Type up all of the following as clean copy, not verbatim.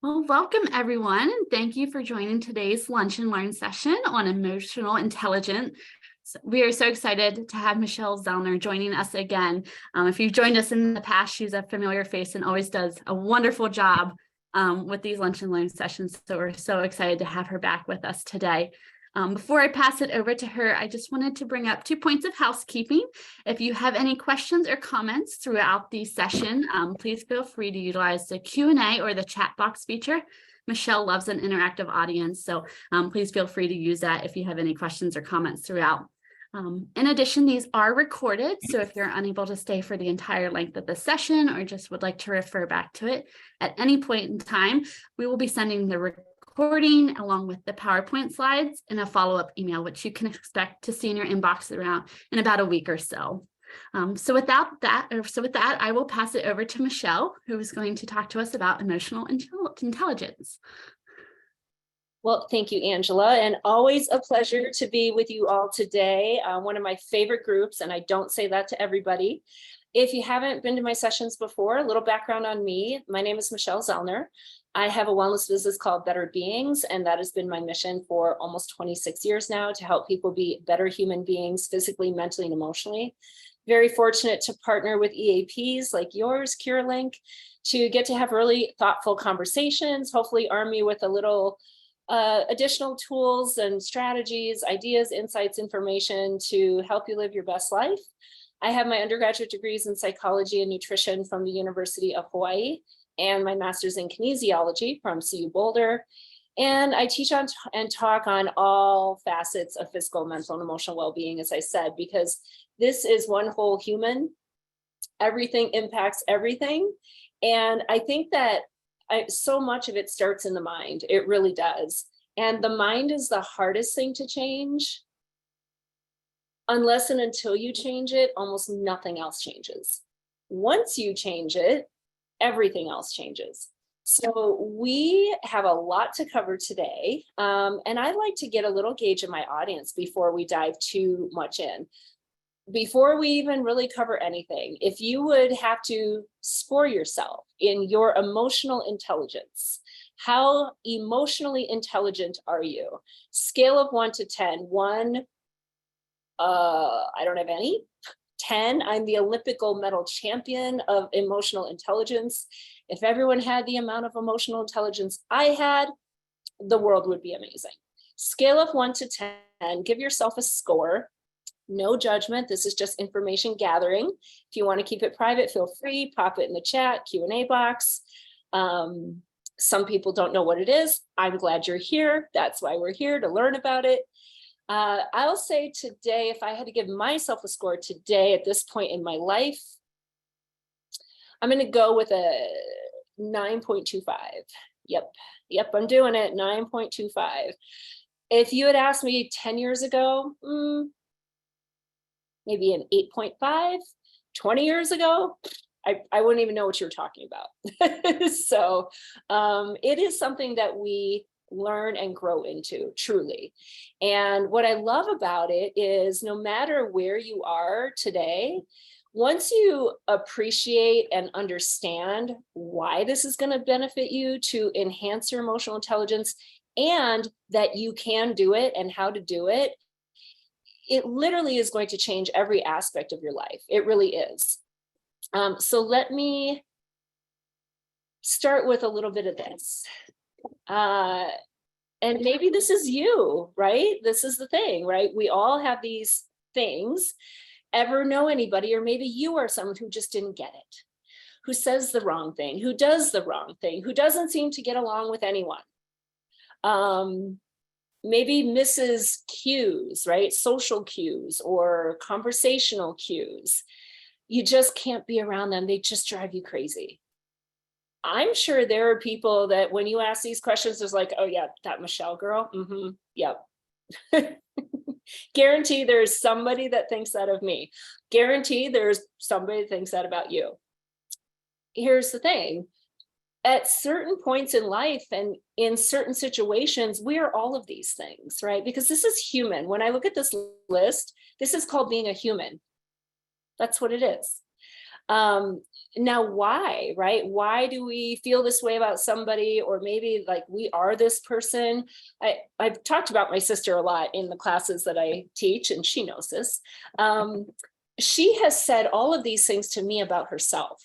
Well, welcome everyone, and thank you for joining today's Lunch and Learn session on emotional intelligence. We are so excited to have Michelle Zellner joining us again. If you've joined us in the past, she's a familiar face and always does a wonderful job with these Lunch and Learn sessions. So we're so excited to have her back with us today. Before I pass it over to her, I just wanted to bring up 2 points of housekeeping. If you have any questions or comments throughout the session, please feel free to utilize the Q&A or the chat box feature. Michelle loves an interactive audience, so please feel free to use that if you have any questions or comments throughout. In addition, these are recorded, so if you're unable to stay for the entire length of the session or just would like to refer back to it at any point in time, we will be sending the recording along with the PowerPoint slides in a follow-up email, which you can expect to see in your inbox around in about a week or so. So with that, I will pass it over to Michelle, who is going to talk to us about emotional intelligence. Well, thank you, Angela, and always a pleasure to be with you all today. One of my favorite groups, and I don't say that to everybody. If you haven't been to my sessions before, a little background on me. My name is Michelle Zellner. I have a wellness business called Better Beings, and that has been my mission for almost 26 years now, to help people be better human beings, physically, mentally, and emotionally. Very fortunate to partner with EAPs like yours, SupportLinc, to get to have really thoughtful conversations, hopefully arm you with a little additional tools and strategies, ideas, insights, information to help you live your best life. I have my undergraduate degrees in psychology and nutrition from the University of Hawaii and my master's in kinesiology from CU Boulder. And I teach on and talk on all facets of physical, mental, and emotional well-being, as I said, because this is one whole human. Everything impacts everything. And I think that so much of it starts in the mind. It really does. And the mind is the hardest thing to change. Unless and until you change it, almost nothing else changes. Once you change it, everything else changes. So we have a lot to cover today. And I'd like to get a little gauge of my audience before we dive too much in. Before we even really cover anything, if you would have to score yourself in your emotional intelligence, how emotionally intelligent are you? Scale of 1 to 10. 1, I don't have any. 10, I'm the Olympic gold medal champion of emotional intelligence. If everyone had the amount of emotional intelligence I had, the world would be amazing. Scale of 1 to 10, give yourself a score. No judgment. This is just information gathering. If you want to keep it private, feel free, pop it in the chat, Q&A box. Some people don't know what it is. I'm glad you're here. That's why we're here, to learn about it. I'll say today, if I had to give myself a score today at this point in my life, I'm going to go with a 9.25. Yep, I'm doing it, 9.25. If you had asked me 10 years ago, maybe an 8.5, 20 years ago, I wouldn't even know what you're talking about. So it is something that we learn and grow into, truly. And what I love about it is no matter where you are today, once you appreciate and understand why this is going to benefit you to enhance your emotional intelligence and that you can do it and how to do it, it literally is going to change every aspect of your life. It really is. So let me start with a little bit of this. And maybe this is you, right? This is the thing, right? We all have these things. Ever know anybody, or maybe you are someone who just didn't get it, who says the wrong thing, who does the wrong thing, who doesn't seem to get along with anyone. Maybe misses cues, right? Social cues or conversational cues. You just can't be around them. They just drive you crazy. I'm sure there are people that when you ask these questions, there's like, oh yeah, that Michelle girl. Yep. Guarantee there's somebody that thinks that of me. Guarantee there's somebody that thinks that about you. Here's the thing. At certain points in life and in certain situations, we are all of these things, right? Because this is human. When I look at this list, this is called being a human. That's what it is. Now, why, right? Why do we feel this way about somebody, or maybe like we are this person? I've talked about my sister a lot in the classes that I teach, and she knows this. She has said all of these things to me about herself.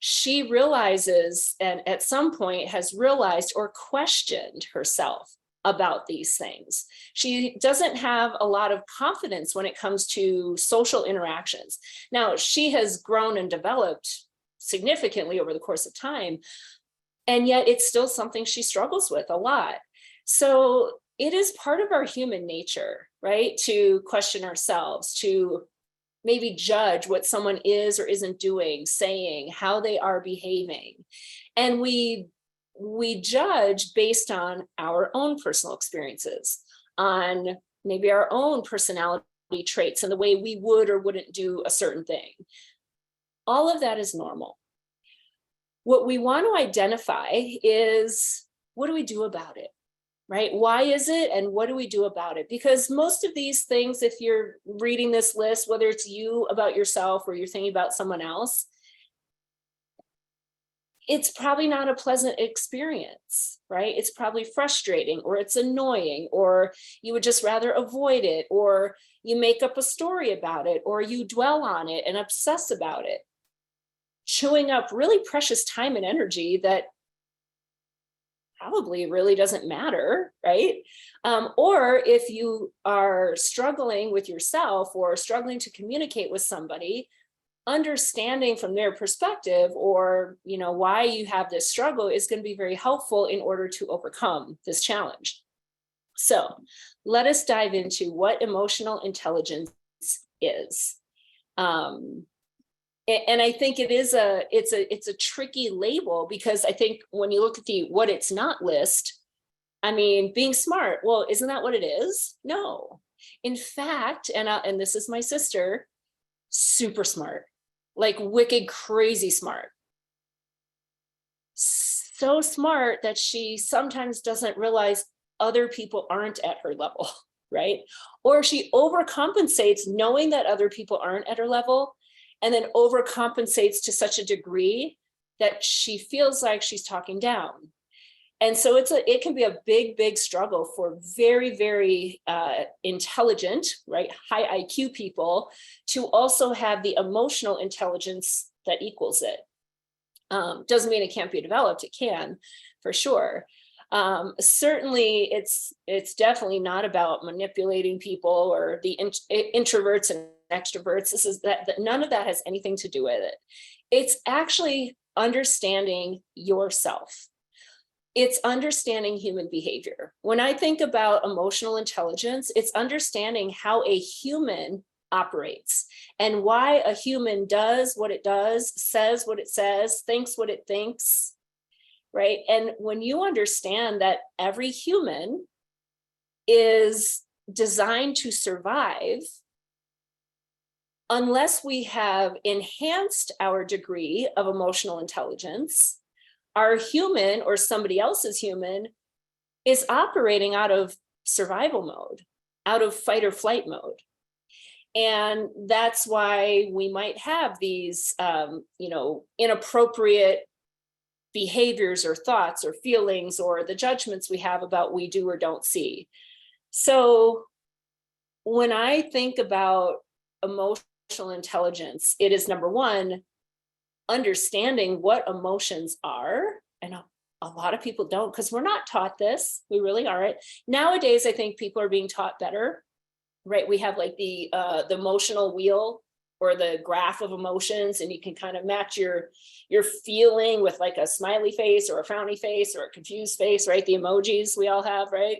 She realizes, and at some point has realized or questioned herself about these things. She doesn't have a lot of confidence when it comes to social interactions. Now, she has grown and developed significantly over the course of time, and yet it's still something she struggles with a lot. So it is part of our human nature, right? To question ourselves, to maybe judge what someone is or isn't doing, saying, how they are behaving. And we judge based on our own personal experiences, on maybe our own personality traits and the way we would or wouldn't do a certain thing. All of that is normal. What we want to identify is, what do we do about it? Right? Why is it, and what do we do about it? Because most of these things, if you're reading this list, whether it's you about yourself or you're thinking about someone else, it's probably not a pleasant experience, right? It's probably frustrating, or it's annoying, or you would just rather avoid it, or you make up a story about it, or you dwell on it and obsess about it, chewing up really precious time and energy that probably really doesn't matter, right? Or if you are struggling with yourself or struggling to communicate with somebody, understanding from their perspective, or why you have this struggle, is going to be very helpful in order to overcome this challenge. So let us dive into what emotional intelligence is. And I think it's a tricky label, because I think when you look at the what it's not list, I mean, being smart, well, isn't that what it is? No. In fact, and this is my sister, super smart, like wicked crazy smart. So smart that she sometimes doesn't realize other people aren't at her level, right? Or she overcompensates knowing that other people aren't at her level, and then overcompensates to such a degree that she feels like she's talking down. And so it can be a big struggle for very, very intelligent, right, high IQ people to also have the emotional intelligence that equals it. Doesn't mean it can't be developed, it can, for sure. Certainly, it's definitely not about manipulating people or the introverts and extroverts. This is that none of that has anything to do with it. It's actually understanding yourself. It's understanding human behavior. When I think about emotional intelligence, it's understanding how a human operates and why a human does what it does, says what it says, thinks what it thinks, right? And when you understand that every human is designed to survive, unless we have enhanced our degree of emotional intelligence, our human or somebody else's human is operating out of survival mode, out of fight or flight mode. And that's why we might have these, inappropriate behaviors or thoughts or feelings, or the judgments we have about we do or don't see. So when I think about emotional intelligence, it is, number one, understanding what emotions are. And a lot of people don't, because we're not taught this. We really aren't. Nowadays, I think people are being taught better, right? We have like the emotional wheel, or the graph of emotions, and you can kind of match your feeling with like a smiley face or a frowny face or a confused face, right? The emojis we all have, right?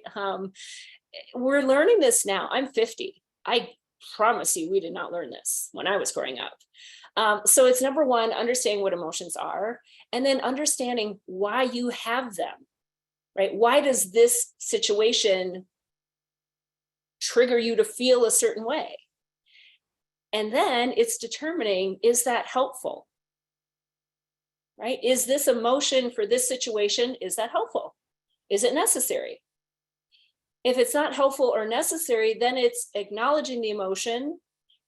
We're learning this now. I'm 50. I promise you, we did not learn this when I was growing up. So it's, number one, understanding what emotions are, and then understanding why you have them, right? Why does this situation trigger you to feel a certain way? And then it's determining, is that helpful, right? Is this emotion for this situation, is that helpful? Is it necessary? If it's not helpful or necessary, then it's acknowledging the emotion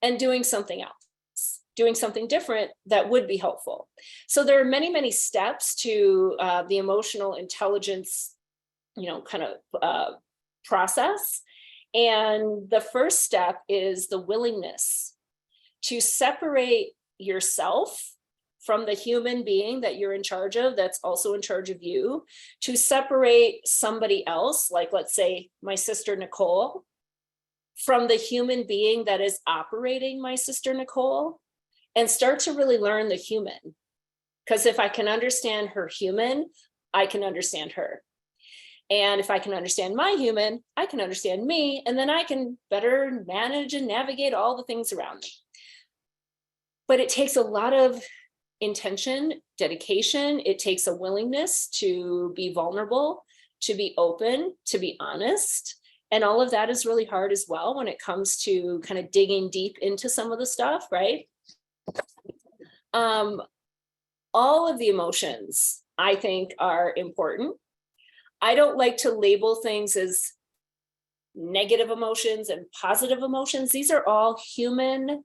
and doing something else. doing something different that would be helpful. So there are many, many steps to the emotional intelligence, kind of process. And the first step is the willingness to separate yourself from the human being that you're in charge of, that's also in charge of you, to separate somebody else, like let's say my sister Nicole, from the human being that is operating my sister Nicole, and start to really learn the human. Because if I can understand her human, I can understand her. And if I can understand my human, I can understand me, and then I can better manage and navigate all the things around me. But it takes a lot of intention, dedication. It takes a willingness to be vulnerable, to be open, to be honest. And all of that is really hard as well when it comes to kind of digging deep into some of the stuff, right? All of the emotions, I think, are important. I don't like to label things as negative emotions and positive emotions. These are all human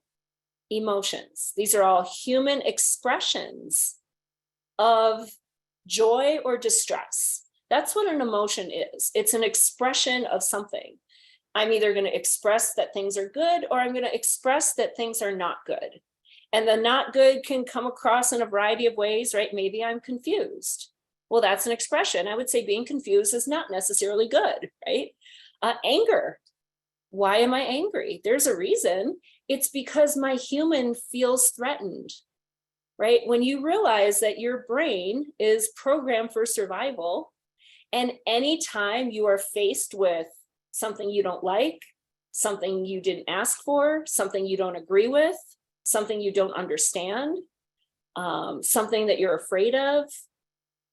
emotions. These are all human expressions of joy or distress. That's what an emotion is. It's an expression of something. I'm either going to express that things are good, or I'm going to express that things are not good. And the not good can come across in a variety of ways, right? Maybe I'm confused. Well, that's an expression. I would say being confused is not necessarily good, right? Anger. Why am I angry? There's a reason. It's because my human feels threatened, right? When you realize that your brain is programmed for survival, and anytime you are faced with something you don't like, something you didn't ask for, something you don't agree with, something you don't understand, something that you're afraid of,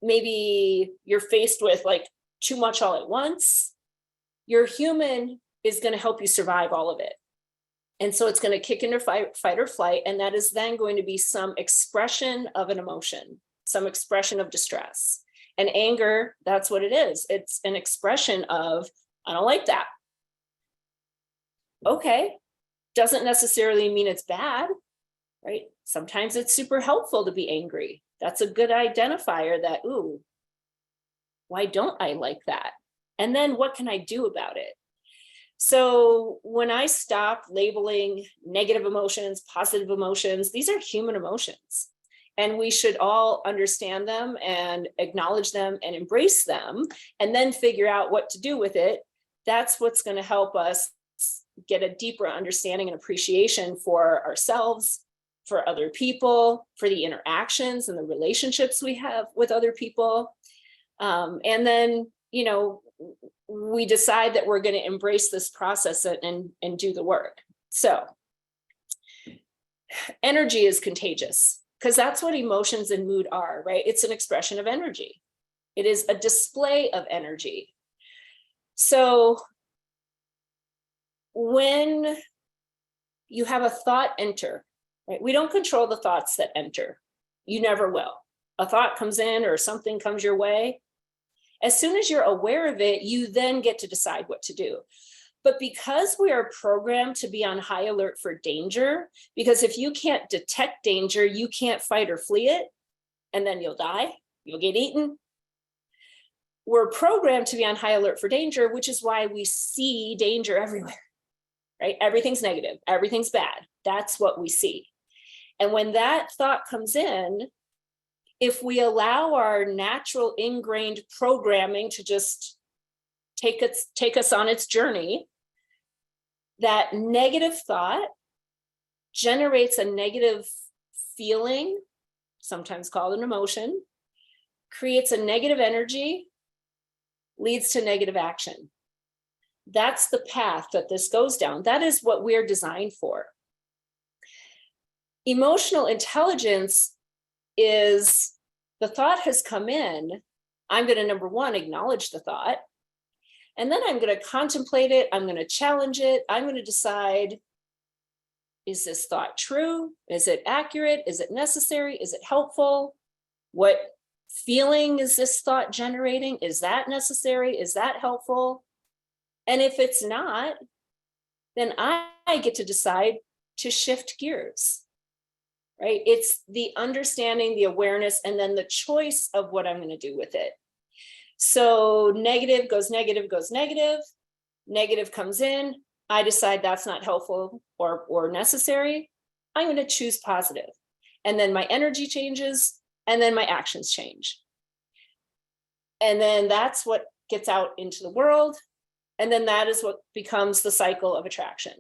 maybe you're faced with like too much all at once, your human is going to help you survive all of it. And so it's going to kick into fight or flight. And that is then going to be some expression of an emotion, some expression of distress. And anger, that's what it is. It's an expression of, I don't like that. Okay, doesn't necessarily mean it's bad, right? Sometimes it's super helpful to be angry. That's a good identifier that, ooh, why don't I like that? And then what can I do about it? So when I stop labeling negative emotions, positive emotions, these are human emotions. And we should all understand them and acknowledge them and embrace them, and then figure out what to do with it. That's what's going to help us get a deeper understanding and appreciation for ourselves, for other people, for the interactions and the relationships we have with other people. And then, we decide that we're going to embrace this process and do the work. So energy is contagious, because that's what emotions and mood are, right? It's an expression of energy. It is a display of energy. So when you have a thought enter, right? We don't control the thoughts that enter. You never will. A thought comes in or something comes your way. As soon as you're aware of it, you then get to decide what to do. But because we are programmed to be on high alert for danger, because if you can't detect danger, you can't fight or flee it, and then you'll die, you'll get eaten. We're programmed to be on high alert for danger, which is why we see danger everywhere, right? Everything's negative, everything's bad. That's what we see. And when that thought comes in, if we allow our natural ingrained programming to just take us on its journey, that negative thought generates a negative feeling, sometimes called an emotion, creates a negative energy, leads to negative action. That's the path that this goes down. That is what we're designed for. Emotional intelligence is, the thought has come in, I'm going to, number one, acknowledge the thought. And then I'm going to contemplate it. I'm going to challenge it. I'm going to decide, is this thought true? Is it accurate? Is it necessary? Is it helpful? What feeling is this thought generating? Is that necessary? Is that helpful? And if it's not, then I get to decide to shift gears. right? It's the understanding, the awareness, and then the choice of what I'm going to do with it. So negative goes negative, goes negative, negative comes in. I decide that's not helpful or necessary. I'm going to choose positive. And then my energy changes, and then my actions change. And then that's what gets out into the world. And then that is what becomes the cycle of attraction.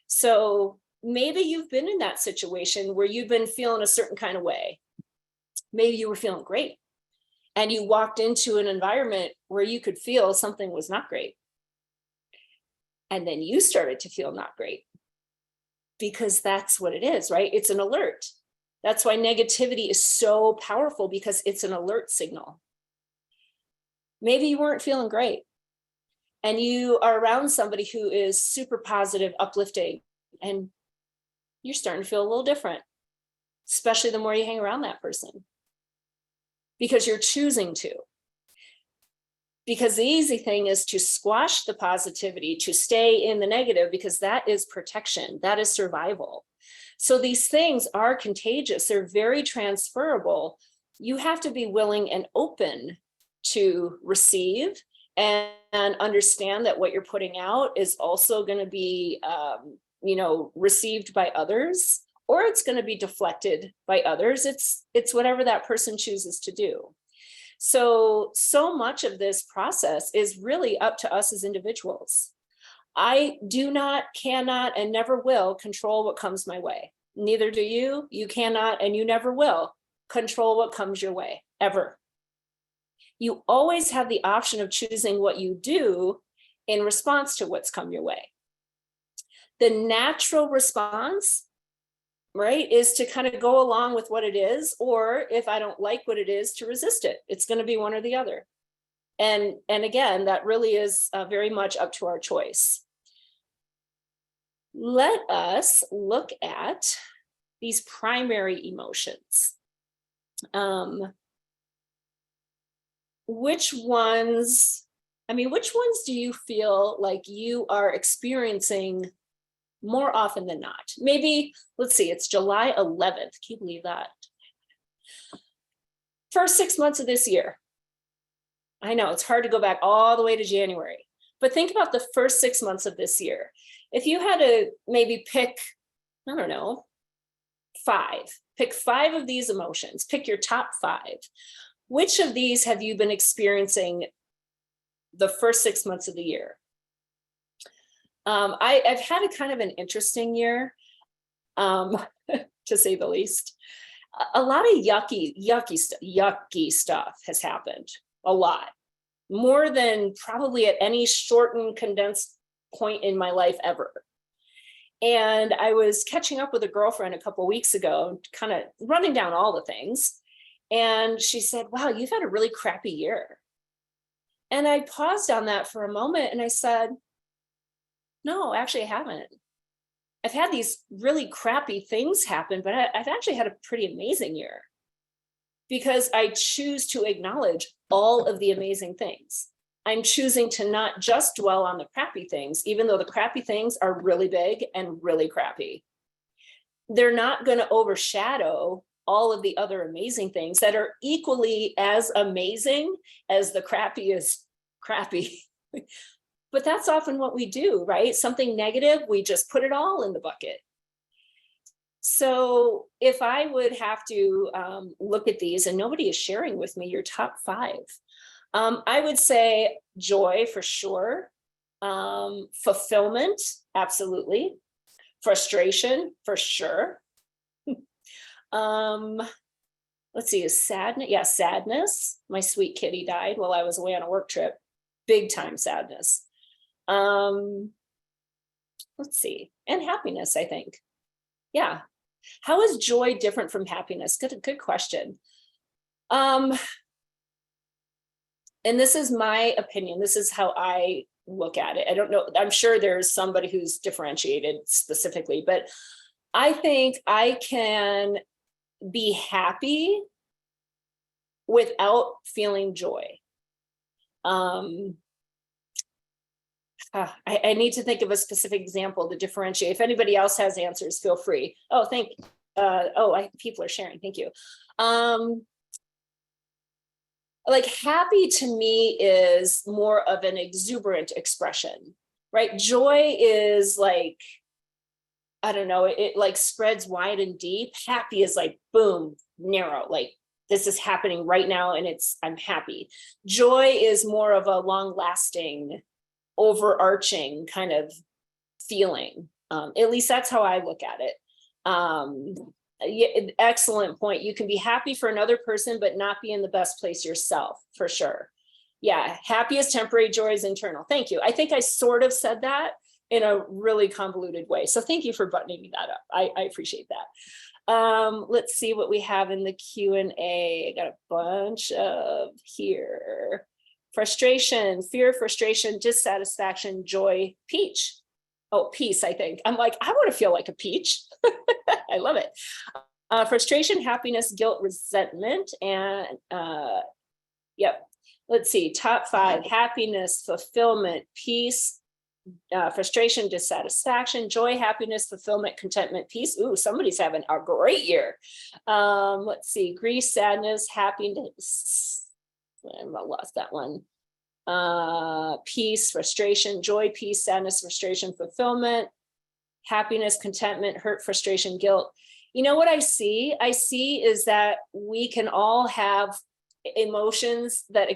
So maybe you've been in that situation where you've been feeling a certain kind of way. Maybe you were feeling great, and you walked into an environment where you could feel something was not great. And then you started to feel not great, because that's what it is, right? It's an alert. That's why negativity is so powerful, because it's an alert signal. Maybe you weren't feeling great, and you are around somebody who is super positive, uplifting, and you're starting to feel a little different, especially the more you hang around that person, because you're choosing to. Because the easy thing is to squash the positivity, to stay in the negative, because that is protection, that is survival. So these things are contagious, they're very transferable. You have to be willing and open to receive and understand that what you're putting out is also going to be received by others, or it's going to be deflected by others. It's whatever that person chooses to do. So much of this process is really up to us as individuals. I do not, cannot, and never will control what comes my way. Neither do you. You cannot, and you never will control what comes your way, ever. You always have the option of choosing what you do in response to what's come your way. The natural response, right, is to kind of go along with what it is, or if I don't like what it is, to resist it. It's going to be one or the other. And again, that really is very much up to our choice. Let us look at these primary emotions. Which ones do you feel like you are experiencing more often than not? Maybe, let's see, it's July 11th. Can you believe that? First 6 months of this year. I know it's hard to go back all the way to January, but think about the first 6 months of this year. If you had to maybe pick, I don't know, pick 5 of these emotions, pick your top 5. Which of these have you been experiencing the first 6 months of the year? I've had a kind of an interesting year, to say the least. A lot of yucky stuff has happened. A lot. More than probably at any shortened, condensed point in my life ever. And I was catching up with a girlfriend a couple of weeks ago, kind of running down all the things. And she said, wow, you've had a really crappy year. And I paused on that for a moment and I said, no, actually I haven't. I've had these really crappy things happen, but I've actually had a pretty amazing year, because I choose to acknowledge all of the amazing things. I'm choosing to not just dwell on the crappy things, even though the crappy things are really big and really crappy. They're not going to overshadow all of the other amazing things that are equally as amazing as the crappiest crappy. But that's often what we do, right? Something negative, we just put it all in the bucket. So if I would have to look at these, and nobody is sharing with me your top 5, I would say joy for sure, fulfillment, absolutely, frustration for sure. Let's see, is sadness? Yeah, sadness. My sweet kitty died while I was away on a work trip. Big time sadness. Let's see, and happiness, I think. Yeah. How is joy different from happiness? Good question. And this is my opinion. This is how I look at it. I don't know. I'm sure there's somebody who's differentiated specifically, but I think I can be happy without feeling joy. I need to think of a specific example to differentiate. If anybody else has answers, feel free. Oh, thank People are sharing. Thank you. Like happy to me is more of an exuberant expression, right? Joy is like, I don't know, it like spreads wide and deep. Happy is like, boom, narrow, like this is happening right now and I'm happy. Joy is more of a long lasting, overarching kind of feeling. At least that's how I look at it. Yeah, excellent point. You can be happy for another person, but not be in the best place yourself, for sure. Yeah, happy is temporary, joy is internal. Thank you. I think I sort of said that in a really convoluted way. So thank you for buttoning that up. I appreciate that. Let's see what we have in the Q&A. I got a bunch of here. Frustration, fear, frustration, dissatisfaction, joy, peach. Oh, peace, I think. I'm like, I want to feel like a peach. I love it. Frustration, happiness, guilt, resentment, and yep. Let's see, top 5, happiness, fulfillment, peace, frustration, dissatisfaction, joy, happiness, fulfillment, contentment, peace. Ooh, somebody's having a great year. Let's see, grief, sadness, happiness. I lost that one. Peace, frustration, joy, peace, sadness, frustration, fulfillment, happiness, contentment, hurt, frustration, guilt. You know what I see? I see is that we can all have emotions that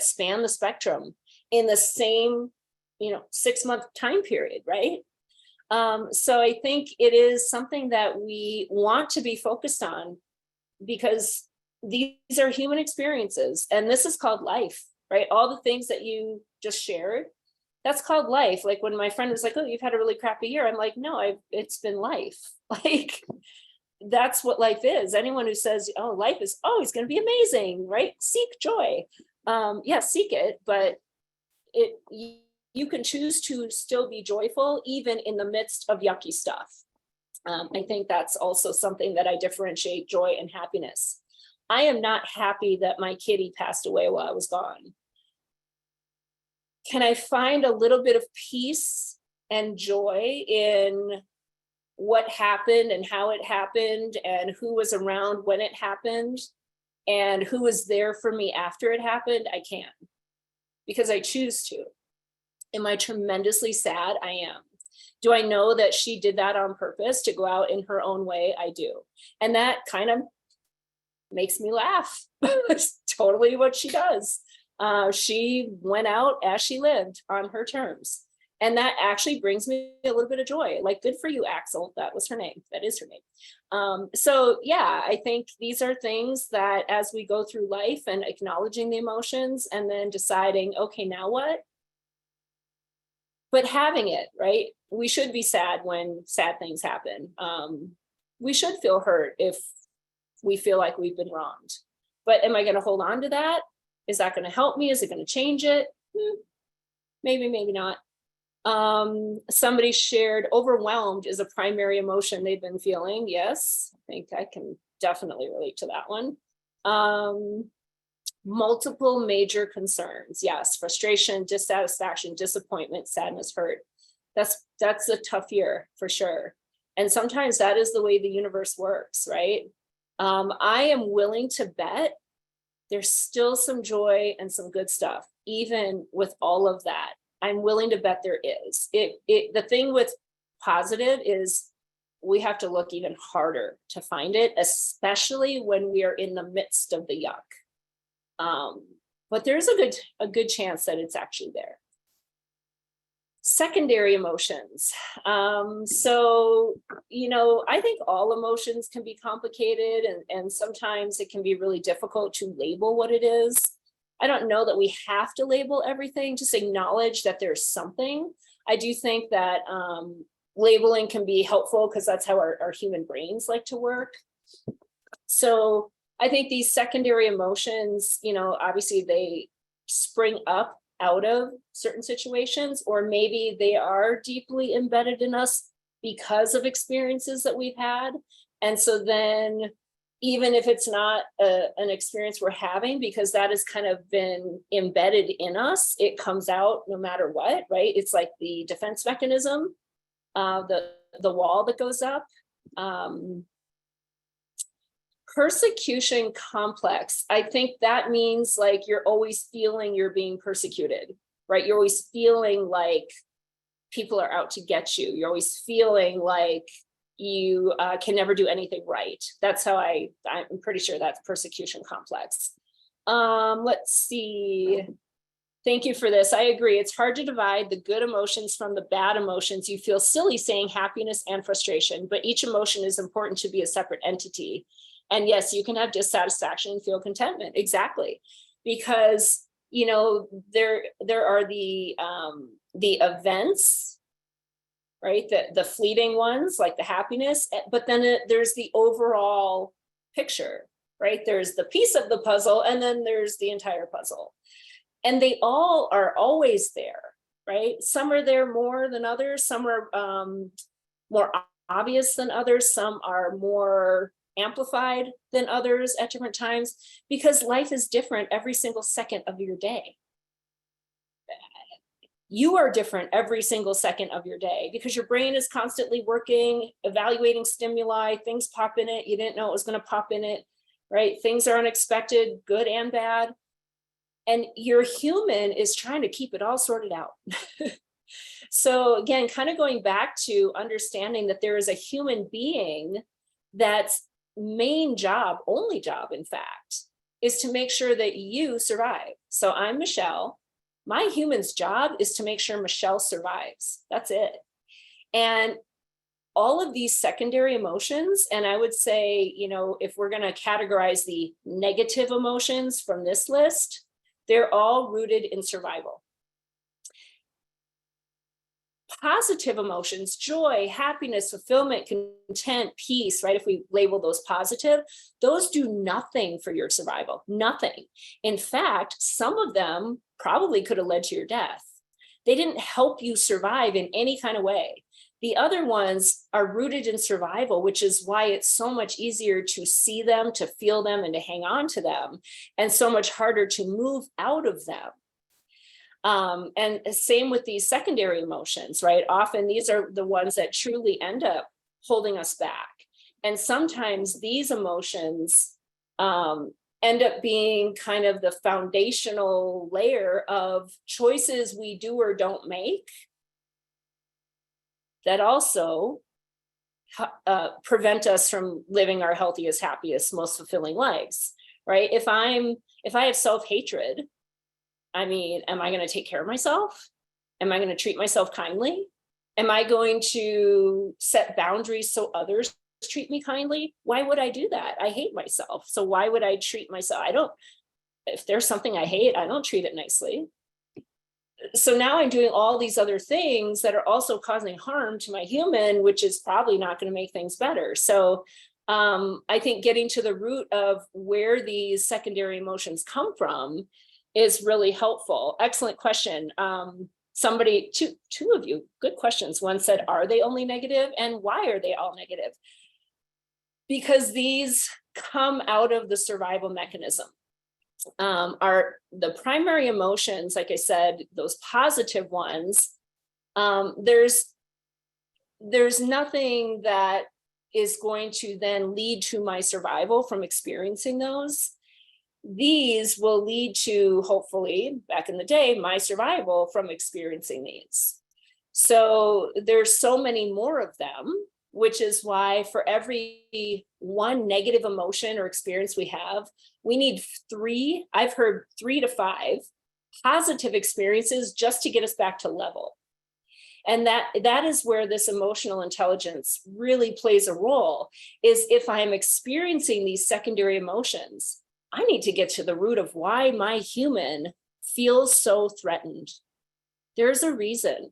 span the spectrum in the same, 6-month time period, right? So I think it is something that we want to be focused on because these are human experiences and this is called life, right? All the things that you just shared, that's called life. Like when my friend was like, oh, you've had a really crappy year. I'm like, no, it's been life. Like, that's what life is. Anyone who says, oh, life is always going to be amazing, right? Seek joy. Yeah, seek it, but you can choose to still be joyful, even in the midst of yucky stuff. I think that's also something that I differentiate joy and happiness. I am not happy that my kitty passed away while I was gone. Can I find a little bit of peace and joy in what happened and how it happened and who was around when it happened and who was there for me after it happened? I can, because I choose to. Am I tremendously sad? I am. Do I know that she did that on purpose to go out in her own way? I do. And that kind of makes me laugh. It's totally what she does. She went out as she lived on her terms. And that actually brings me a little bit of joy. Like, good for you, Axel. That was her name. That is her name. So yeah, I think these are things that as we go through life and acknowledging the emotions and then deciding, okay, now what? But having it, right? We should be sad when sad things happen. We should feel hurt if we feel like we've been wronged. But am I going to hold on to that? Is that going to help me? Is it going to change it? Maybe, maybe not. Somebody shared overwhelmed is a primary emotion they've been feeling. Yes, I think I can definitely relate to that one. Multiple major concerns. Yes, frustration, dissatisfaction, disappointment, sadness, hurt. That's a tough year for sure. And sometimes that is the way the universe works, right? I am willing to bet there's still some joy and some good stuff, even with all of that. I'm willing to bet there is. The thing with positive is we have to look even harder to find it, especially when we are in the midst of the yuck. But there's a good chance that it's actually there. Secondary emotions. So, I think all emotions can be complicated and sometimes it can be really difficult to label what it is. I don't know that we have to label everything, just acknowledge that there's something. I do think that labeling can be helpful because that's how our human brains like to work. So I think these secondary emotions, obviously they spring up out of certain situations, or maybe they are deeply embedded in us because of experiences that we've had. And so then even if it's not an experience we're having, because that has kind of been embedded in us, it comes out no matter what, right? It's like the defense mechanism, the wall that goes up. Persecution complex. I think that means like you're always feeling you're being persecuted, right? You're always feeling like people are out to get you. You're always feeling like you can never do anything right. That's how I'm pretty sure that's persecution complex. Let's see. Thank you for this. I agree. It's hard to divide the good emotions from the bad emotions. You feel silly saying happiness and frustration, but each emotion is important to be a separate entity. And yes, you can have dissatisfaction and feel contentment. Exactly. Because, you know, there are the events, right? The fleeting ones, like the happiness, but then there's the overall picture, right? There's the piece of the puzzle, and then there's the entire puzzle. And they all are always there, right? Some are there more than others. Some are more obvious than others. Some are more amplified than others at different times, because life is different every single second of your day. You are different every single second of your day because your brain is constantly working, evaluating stimuli, things pop in it. You didn't know it was going to pop in it, right? Things are unexpected, good and bad. And your human is trying to keep it all sorted out. So again, kind of going back to understanding that there is a human being that's main job, only job, in fact, is to make sure that you survive. So I'm Michelle. My human's job is to make sure Michelle survives. That's it. And all of these secondary emotions, and I would say, you know, if we're going to categorize the negative emotions from this list, they're all rooted in survival. Positive emotions, joy, happiness, fulfillment, content, peace, right? If we label those positive, those do nothing for your survival, nothing. In fact, some of them probably could have led to your death. They didn't help you survive in any kind of way. The other ones are rooted in survival, which is why it's so much easier to see them, to feel them, and to hang on to them, and so much harder to move out of them. And same with these secondary emotions, right? Often these are the ones that truly end up holding us back. And sometimes these emotions end up being kind of the foundational layer of choices we do or don't make that also prevent us from living our healthiest, happiest, most fulfilling lives, right? If I have self-hatred, I mean, am I going to take care of myself? Am I going to treat myself kindly? Am I going to set boundaries so others treat me kindly? Why would I do that? I hate myself. So why would I treat myself? If there's something I hate, I don't treat it nicely. So now I'm doing all these other things that are also causing harm to my human, which is probably not going to make things better. So I think getting to the root of where these secondary emotions come from is really helpful. Excellent question. Somebody, two of you, good questions. One said, are they only negative? And why are they all negative? Because these come out of the survival mechanism. Are the primary emotions, like I said, those positive ones, there's nothing that is going to then lead to my survival from experiencing those. These will lead to, hopefully, back in the day, my survival from experiencing these. So there's so many more of them, which is why for every one negative emotion or experience we have, we need 3, I've heard 3 to 5 positive experiences just to get us back to level. And that is where this emotional intelligence really plays a role, is if I'm experiencing these secondary emotions, I need to get to the root of why my human feels so threatened. There's a reason.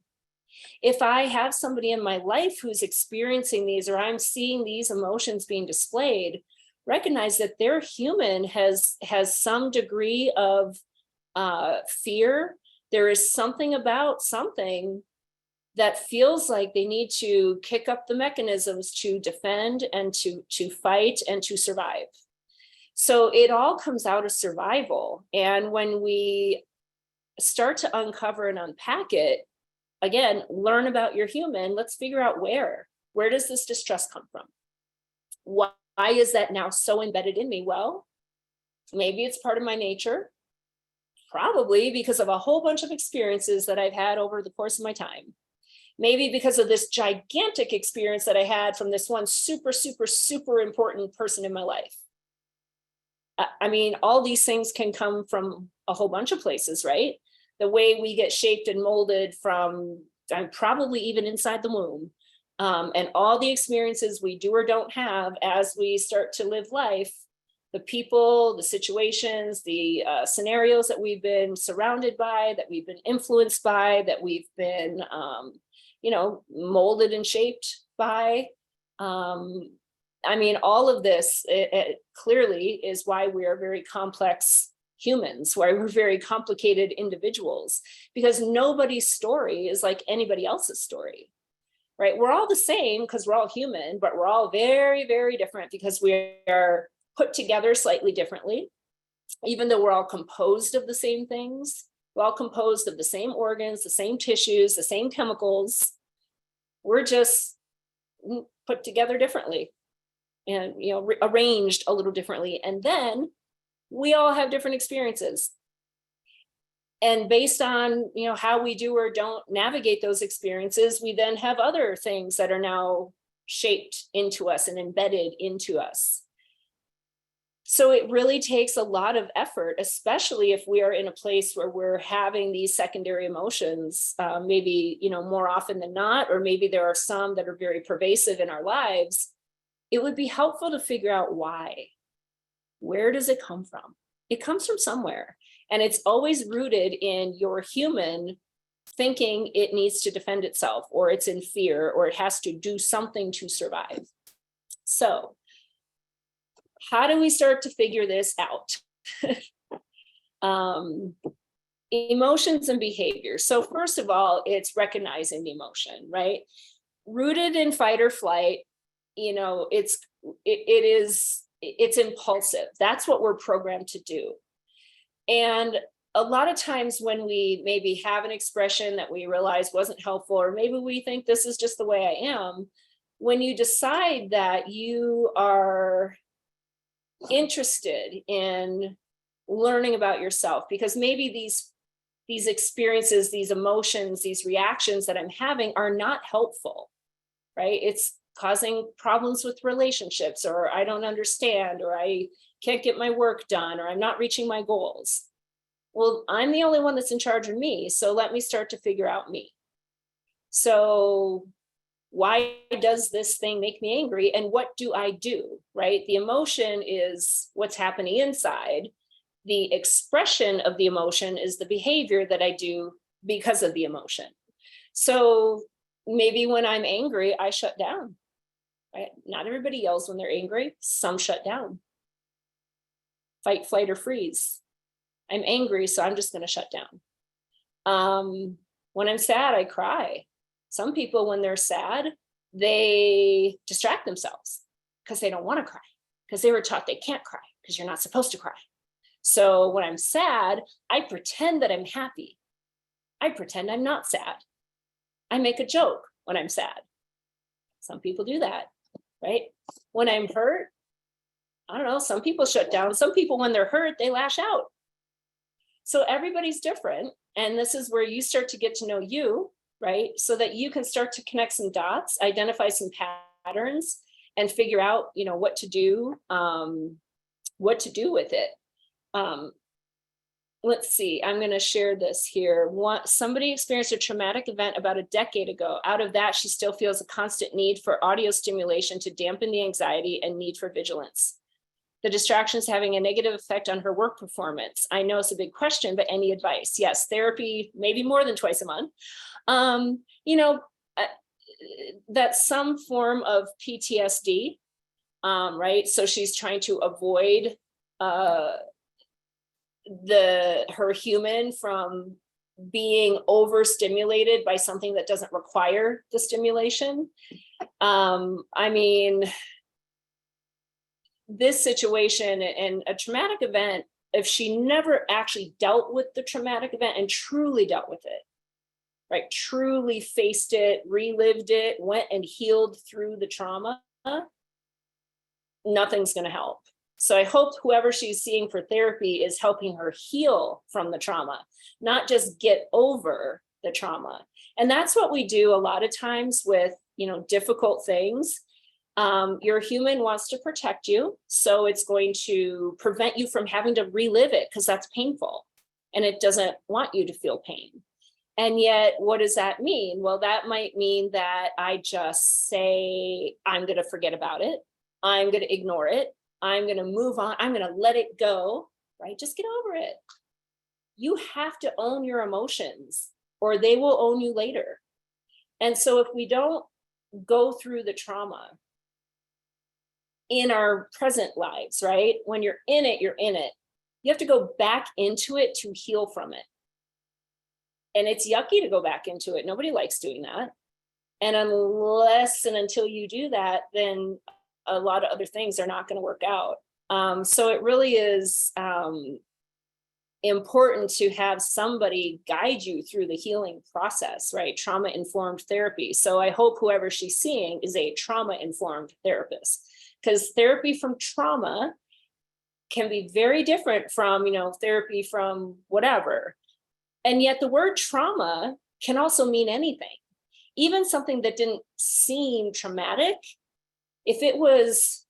If I have somebody in my life who's experiencing these, or I'm seeing these emotions being displayed, recognize that their human has some degree of fear. There is something about something that feels like they need to kick up the mechanisms to defend and to fight and to survive. So it all comes out of survival. And when we start to uncover and unpack it, again, learn about your human, let's figure out where does this distress come from? is that now so embedded in me? Well, maybe it's part of my nature, probably because of a whole bunch of experiences that I've had over the course of my time. Maybe because of this gigantic experience that I had from this one super, super, super important person in my life. I mean, all these things can come from a whole bunch of places, right? The way we get shaped and molded from probably even inside the womb, and all the experiences we do or don't have as we start to live life, the people, the situations, the scenarios that we've been surrounded by, that we've been influenced by, that we've been, molded and shaped by. I mean, all of this it clearly is why we are very complex humans, why we're very complicated individuals, because nobody's story is like anybody else's story, right? We're all the same because we're all human, but we're all very, very different because we are put together slightly differently. Even though we're all composed of the same things, we're all composed of the same organs, the same tissues, the same chemicals. We're just put together differently and arranged a little differently. And then we all have different experiences. And based on how we do or don't navigate those experiences, we then have other things that are now shaped into us and embedded into us. So it really takes a lot of effort, especially if we are in a place where we're having these secondary emotions, maybe more often than not, or maybe there are some that are very pervasive in our lives. It would be helpful to figure out why. Where does it come from? It comes from somewhere. And it's always rooted in your human thinking it needs to defend itself, or it's in fear, or it has to do something to survive. So how do we start to figure this out? Emotions and behavior. So first of all, it's recognizing the emotion, right? Rooted in fight or flight, it's impulsive. That's what we're programmed to do. And a lot of times when we maybe have an expression that we realize wasn't helpful, or maybe we think this is just the way I am, when you decide that you are interested in learning about yourself, because maybe these experiences, these emotions, these reactions that I'm having are not helpful, right? It's causing problems with relationships, or I don't understand, or I can't get my work done, or I'm not reaching my goals. Well, I'm the only one that's in charge of me. So let me start to figure out me. So why does this thing make me angry? And what do I do, right? The emotion is what's happening inside. The expression of the emotion is the behavior that I do because of the emotion. So maybe when I'm angry, I shut down, right? Not everybody yells when they're angry. Some shut down. Fight, flight, or freeze. I'm angry, so I'm just going to shut down. When I'm sad, I cry. Some people, when they're sad, they distract themselves because they don't want to cry, because they were taught they can't cry because you're not supposed to cry. So when I'm sad, I pretend that I'm happy. I pretend I'm not sad. I make a joke when I'm sad. Some people do that, right? When I'm hurt, I don't know, some people shut down. Some people, when they're hurt, they lash out. So everybody's different. And this is where you start to get to know you, right? So that you can start to connect some dots, identify some patterns, and figure out, what to do with it. Let's see, I'm going to share this here. Somebody experienced a traumatic event about a decade ago. Out of that, she still feels a constant need for audio stimulation to dampen the anxiety and need for vigilance. The distraction is having a negative effect on her work performance. I know it's a big question, but any advice? Yes, therapy, maybe more than twice a month. That's some form of PTSD, right? So she's trying to avoid her human from being overstimulated by something that doesn't require the stimulation. This situation and a traumatic event, if she never actually dealt with the traumatic event and truly dealt with it, right, truly faced it, relived it, went and healed through the trauma, nothing's going to help. So I hope whoever she's seeing for therapy is helping her heal from the trauma, not just get over the trauma. And that's what we do a lot of times with, difficult things. Your human wants to protect you. So it's going to prevent you from having to relive it because that's painful and it doesn't want you to feel pain. And yet, what does that mean? Well, that might mean that I just say, I'm going to forget about it. I'm going to ignore it. I'm going to move on. I'm going to let it go, right? Just get over it. You have to own your emotions or they will own you later. And so if we don't go through the trauma in our present lives, right? When you're in it, you're in it. You have to go back into it to heal from it. And it's yucky to go back into it. Nobody likes doing that. And unless and until you do that, then a lot of other things are not going to work out. So it really is important to have somebody guide you through the healing process, right? Trauma-informed therapy. So I hope whoever she's seeing is a trauma-informed therapist, because therapy from trauma can be very different from, therapy from whatever. And yet the word trauma can also mean anything, even something that didn't seem traumatic. If it was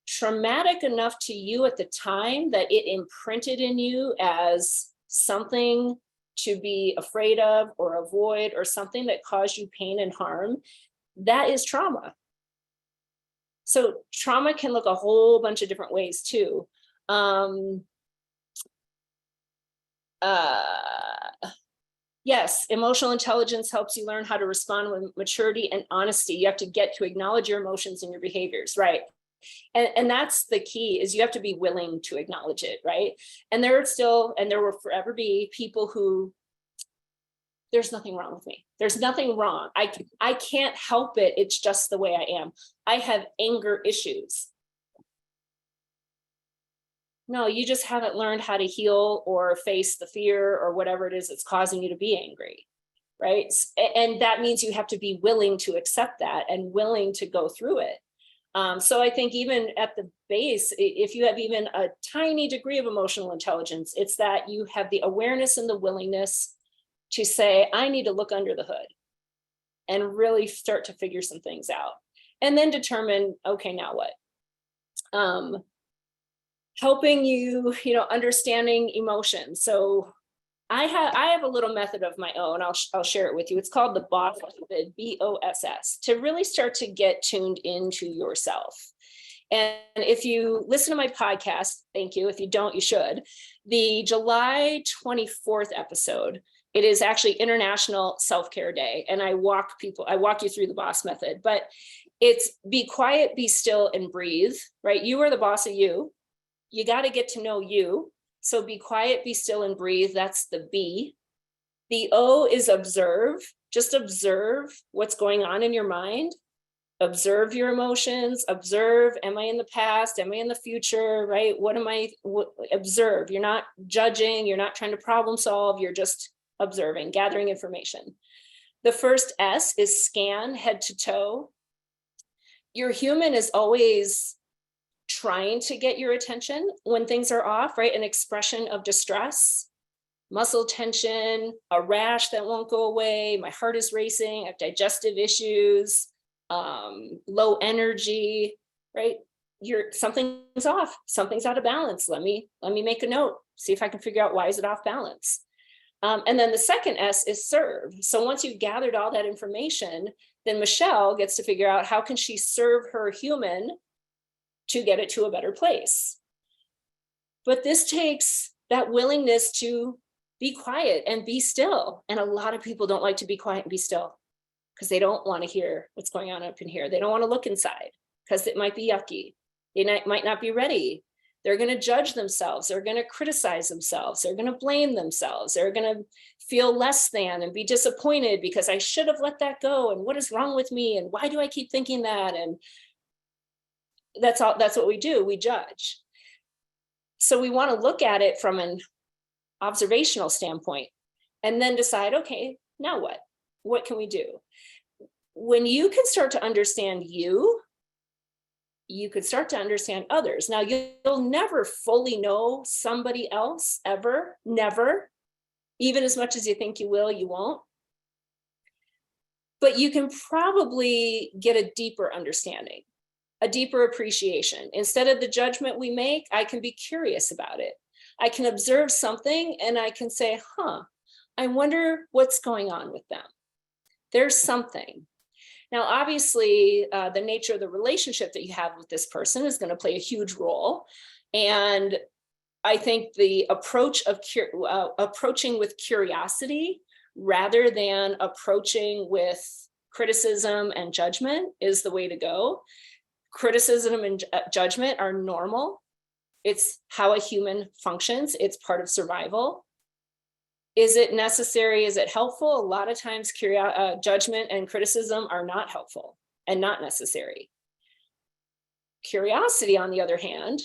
traumatic enough to you at the time that it imprinted in you as something to be afraid of or avoid, or something that caused you pain and harm, that is trauma. So trauma can look a whole bunch of different ways too. Yes, emotional intelligence helps you learn how to respond with maturity and honesty. You have to get to acknowledge your emotions and your behaviors, right? And that's the key, is you have to be willing to acknowledge it, right? And there will forever be people who, there's nothing wrong with me. There's nothing wrong. I can't help it. It's just the way I am. I have anger issues. No, you just haven't learned how to heal or face the fear or whatever it is that's causing you to be angry, right? And that means you have to be willing to accept that and willing to go through it. So I think even at the base, if you have even a tiny degree of emotional intelligence, it's that you have the awareness and the willingness to say, I need to look under the hood and really start to figure some things out, and then determine, okay, now what? Helping you, understanding emotions. So I have a little method of my own. I'll share it with you. It's called the BOSS method, BOSS, to really start to get tuned into yourself. And if you listen to my podcast, thank you. If you don't, you should. The July 24th episode, it is actually International Self-Care Day. And I walk you through the BOSS method, but it's be quiet, be still, and breathe, right? You are the boss of you. You got to get to know you. So be quiet, be still, and breathe. That's the B. The O is observe. Just observe what's going on in your mind. Observe your emotions. Observe, am I in the past? Am I in the future, right? Observe. You're not judging. You're not trying to problem solve. You're just observing, gathering information. The first S is scan, head to toe. Your human is always trying to get your attention when things are off, right? An expression of distress, muscle tension, a rash that won't go away, my heart is racing, I have digestive issues, low energy, right? Something's off, something's out of balance. Let me make a note, see if I can figure out why is it off balance. And then the second S is serve. So once you've gathered all that information, then Michelle gets to figure out how can she serve her human to get it to a better place. But this takes that willingness to be quiet and be still. And a lot of people don't like to be quiet and be still because they don't want to hear what's going on up in here. They don't want to look inside because it might be yucky. They might not be ready. They're going to judge themselves. They're going to criticize themselves. They're going to blame themselves. They're going to feel less than and be disappointed because I should have let that go. And what is wrong with me? And why do I keep thinking that? And that's what we do. We judge. So we want to look at it from an observational standpoint and then decide, okay, now what? What can we do? When you can start to understand you you could start to understand others. Now, you'll never fully know somebody else ever, never. Even as much as you think you will, you won't. But you can probably get a deeper understanding, a deeper appreciation. Instead of the judgment we make, I can be curious about it. I can observe something and I can say, I wonder what's going on with them. There's something. Now, obviously, the nature of the relationship that you have with this person is going to play a huge role. And I think the approach of approaching with curiosity rather than approaching with criticism and judgment is the way to go. Criticism and judgment are normal. It's how a human functions. It's part of survival. Is it necessary? Is it helpful? A lot of times judgment and criticism are not helpful and not necessary. Curiosity, on the other hand,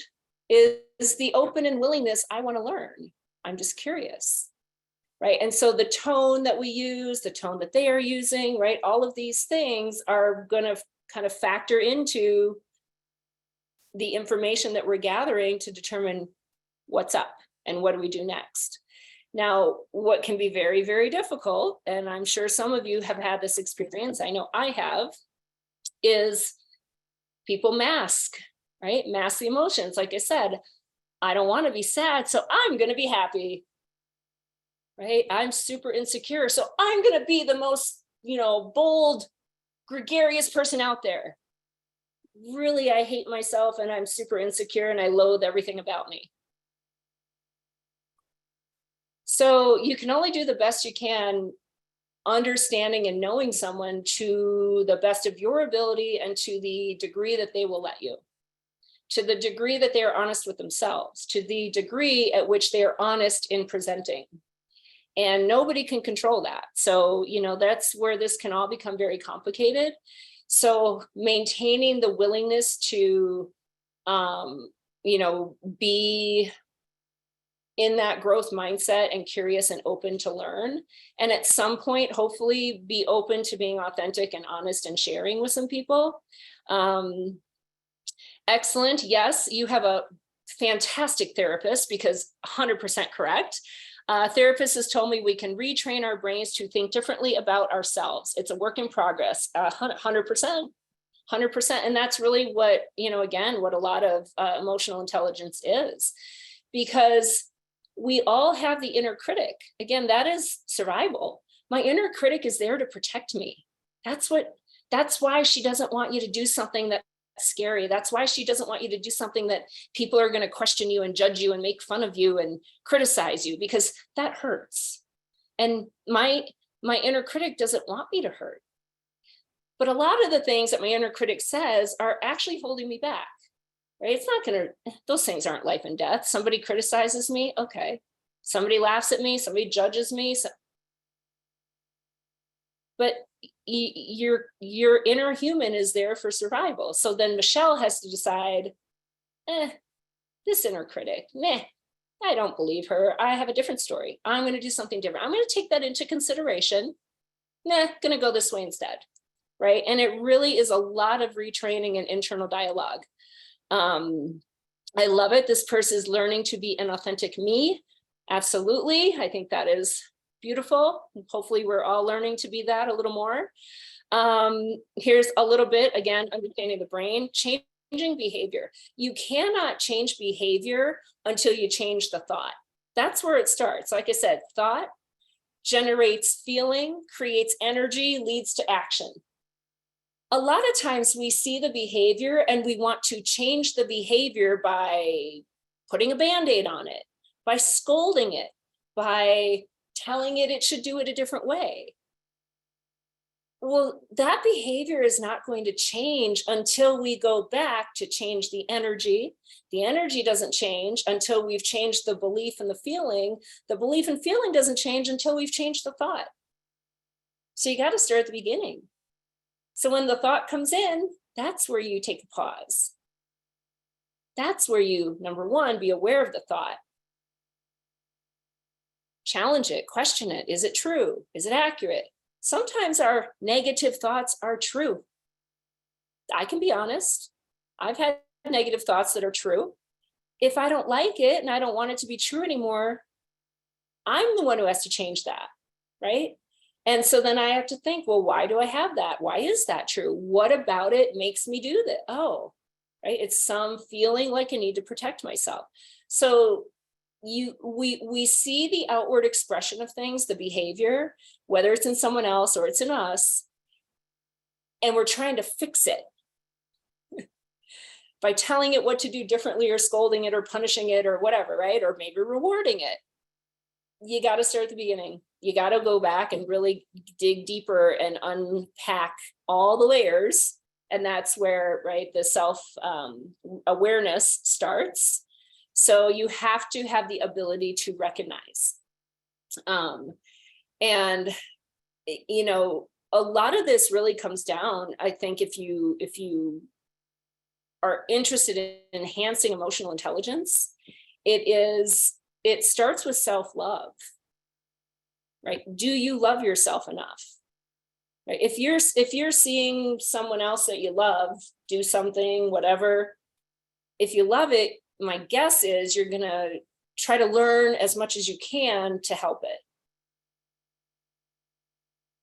is the open and willingness. I want to learn. I'm just curious, right? And so the tone that we use, the tone that they are using, right? All of these things are going to kind of factor into the information that we're gathering to determine what's up and what do we do next. Now, what can be very, very difficult, and I'm sure some of you have had this experience, I know I have, is people mask, right? Mask the emotions. Like I said, I don't want to be sad, so I'm going to be happy, right? I'm super insecure, so I'm going to be the most, bold, gregarious person out there. Really, I hate myself and I'm super insecure and I loathe everything about me. So you can only do the best you can understanding and knowing someone to the best of your ability and to the degree that they will let you, to the degree that they are honest with themselves, to the degree at which they are honest in presenting. And nobody can control that. So, that's where this can all become very complicated. So maintaining the willingness to, be in that growth mindset and curious and open to learn. And at some point, hopefully be open to being authentic and honest and sharing with some people. Excellent. Yes, you have a fantastic therapist, because 100% correct. Therapist has told me we can retrain our brains to think differently about ourselves. It's a work in progress, 100%. And that's really what, again, what a lot of emotional intelligence is, because we all have the inner critic. Again, that is survival. My inner critic is there to protect me. That's why she doesn't want you to do something that's scary. That's why she doesn't want you to do something that people are going to question you and judge you and make fun of you and criticize you, because that hurts. And my inner critic doesn't want me to hurt. But a lot of the things that my inner critic says are actually holding me back. Right? It's not going to, those things aren't life and death. Somebody criticizes me. Okay. Somebody laughs at me. Somebody judges me. But your inner human is there for survival. So then Michelle has to decide, this inner critic, I don't believe her. I have a different story. I'm going to do something different. I'm going to take that into consideration. Going to go this way instead. Right? And it really is a lot of retraining and internal dialogue. I love it. This person is learning to be an authentic me. Absolutely. I think that is beautiful. Hopefully we're all learning to be that a little more. Here's a little bit, again, understanding the brain, changing behavior. You cannot change behavior until you change the thought. That's where it starts. Like I said, thought generates feeling, creates energy, leads to action. A lot of times we see the behavior and we want to change the behavior by putting a Band-Aid on it, by scolding it, by telling it should do it a different way. Well, that behavior is not going to change until we go back to change the energy. The energy doesn't change until we've changed the belief and the feeling. The belief and feeling doesn't change until we've changed the thought. So you got to start at the beginning. So when the thought comes in, that's where you take a pause. That's where you, number one, be aware of the thought. Challenge it, question it. Is it true? Is it accurate? Sometimes our negative thoughts are true. I can be honest. I've had negative thoughts that are true. If I don't like it and I don't want it to be true anymore, I'm the one who has to change that, right? And so then I have to think, well, why do I have that? Why is that true? What about it makes me do that? Oh, right. It's some feeling like I need to protect myself. So we see the outward expression of things, the behavior, whether it's in someone else or it's in us, and we're trying to fix it by telling it what to do differently or scolding it or punishing it or whatever, right? Or maybe rewarding it. You got to start at the beginning. You got to go back and really dig deeper and unpack all the layers. And that's where, right, the self awareness starts. So you have to have the ability to recognize. And, you know, a lot of this really comes down, I think, if you are interested in enhancing emotional intelligence, it starts with self-love, right? Do you love yourself enough? Right? If you're seeing someone else that you love do something, whatever, if you love it, my guess is you're gonna try to learn as much as you can to help it.